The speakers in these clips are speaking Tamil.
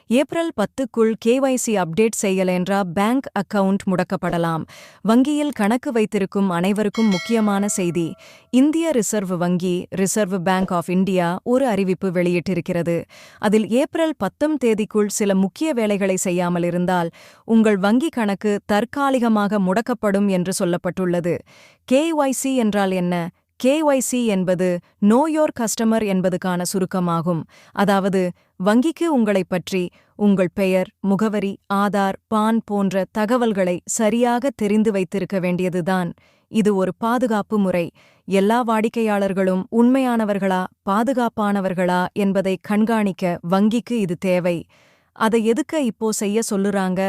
ஏப்ரல் 10க்குள் கேஒய்சி அப்டேட் செய்யலென்றா பேங்க் அக்கவுண்ட் முடக்கப்படலாம். வங்கியில் கணக்கு வைத்திருக்கும் அனைவருக்கும் முக்கியமான செய்தி. இந்திய ரிசர்வ் வங்கி ரிசர்வ் பேங்க் ஆஃப் இந்தியா ஒரு அறிவிப்பு வெளியிட்டிருக்கிறது. அதில் ஏப்ரல் 10 தேதிக்குள் சில முக்கிய வேலைகளை செய்யாமல் இருந்தால் உங்கள் வங்கி கணக்கு தற்காலிகமாக முடக்கப்படும் என்று சொல்லப்பட்டுள்ளது. கேஒய்சி என்றால் என்ன? கேஒய்சி என்பது நோ யோர் கஸ்டமர் என்பதுக்கான சுருக்கமாகும். அதாவது வங்கிக்கு உங்களைப் பற்றி உங்கள் பெயர், முகவரி, ஆதார், பான் போன்ற தகவல்களை சரியாக தெரிந்து வைத்திருக்க வேண்டியதுதான். இது ஒரு பாதுகாப்பு முறை. எல்லா வாடிக்கையாளர்களும் உண்மையானவர்களா, பாதுகாப்பானவர்களா என்பதை கண்காணிக்க வங்கிக்கு இது தேவை. அதை எதுக்க இப்போ செய்ய சொல்லுறாங்க?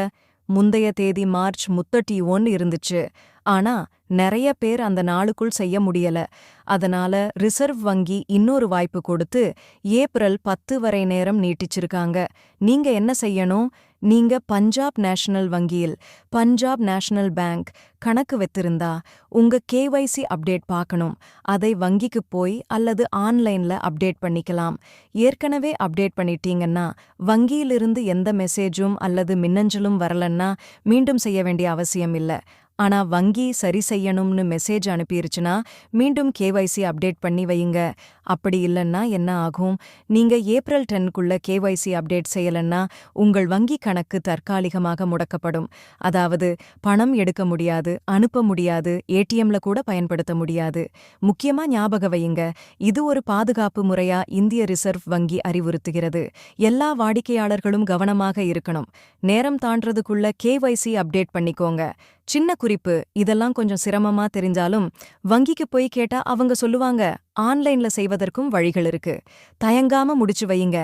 முந்தைய தேதி மார்ச் 31 இருந்துச்சு. ஆனா நிறைய பேர் அந்த நாளுக்குள் செய்ய முடியல. அதனால ரிசர்வ் வங்கி இன்னொரு வாய்ப்பு கொடுத்து ஏப்ரல் 10 வரை நேரம் நீட்டிச்சிருக்காங்க. நீங்க என்ன செய்யணும்? நீங்க பஞ்சாப் நேஷனல் வங்கியில் பஞ்சாப் நேஷனல் பேங்க் கணக்கு வைத்திருந்தா உங்க கேஒய்சி அப்டேட் பார்க்கணும். அதை வங்கிக்கு போய் அல்லது ஆன்லைன்ல அப்டேட் பண்ணிக்கலாம். ஏற்கனவே அப்டேட் பண்ணிட்டீங்கன்னா வங்கியிலிருந்து எந்த மெசேஜும் அல்லது மின்னஞ்சலும் வரலன்னா மீண்டும் செய்ய வேண்டிய அவசியம் இல்ல. ஆனா வங்கி சரி செய்யணும்னு மெசேஜ் அனுப்பிருச்சுனா மீண்டும் கேஒய்சி அப்டேட் பண்ணி வையுங்க. அப்படி இல்லைன்னா என்ன ஆகும்? நீங்க ஏப்ரல் 10க்குள்ள கேஒய்சி அப்டேட் செய்யலன்னா உங்கள் வங்கி கணக்கு தற்காலிகமாக முடக்கப்படும். அதாவது பணம் எடுக்க முடியாது, அனுப்ப முடியாது, ஏடிஎம்ல கூட பயன்படுத்த முடியாது. முக்கியமா ஞாபகம் வையுங்க, இது ஒரு பாதுகாப்பு முறையா இந்திய ரிசர்வ் வங்கி அறிவுறுத்துகிறது. எல்லா வாடிக்கையாளர்களும் கவனமாக இருக்கணும். நேரம் தாண்டறதுக்குள்ள கேஒய்சி அப்டேட் பண்ணிக்கோங்க. சின்ன குறிப்பு, இதெல்லாம் கொஞ்சம் சிரமமா தெரிஞ்சாலும் வங்கிக்கு போய் கேட்டா அவங்க சொல்லுவாங்க. ஆன்லைன்ல செய்வதற்கும் வழிகள் இருக்கு. தயங்காம முடிச்சு வையுங்க.